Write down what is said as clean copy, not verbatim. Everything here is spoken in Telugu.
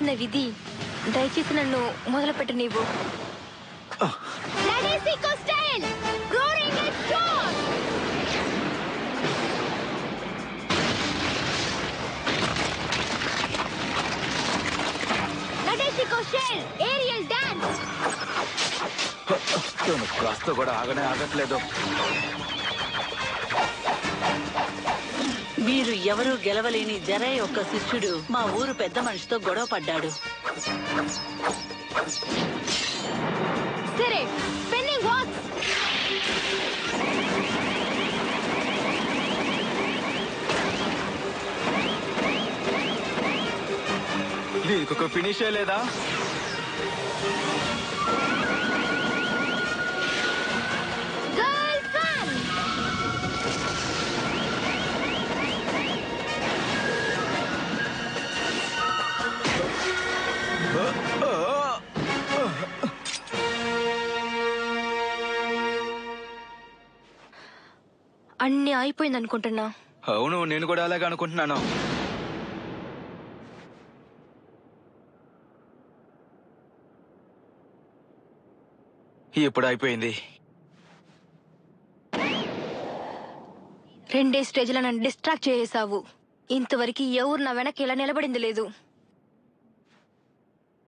రాసిన విధి. దయచేసి నన్ను మొదలుపెట్టు నీవు. కాస్త కూడా ఆగనే ఆగట్లేదు. మీరు ఎవరూ గెలవలేని జరయ్ యొక్క శిష్యుడు మా ఊరు పెద్ద మనిషితో గొడవ పడ్డాడు. దీనికి ఒక ఫినిషే లేదా? అన్ని అయిపోయింది అనుకుంటున్నా. అవును, నేను కూడా అలాగే అనుకుంటున్నాను. ఇప్పుడు అయిపోయింది. 2 స్టేజ్లో నన్ను డిస్ట్రాక్ట్ చేసావు. ఇంతవరకు ఎవరు నా వెనక్కి ఇలా నిలబడింది లేదు.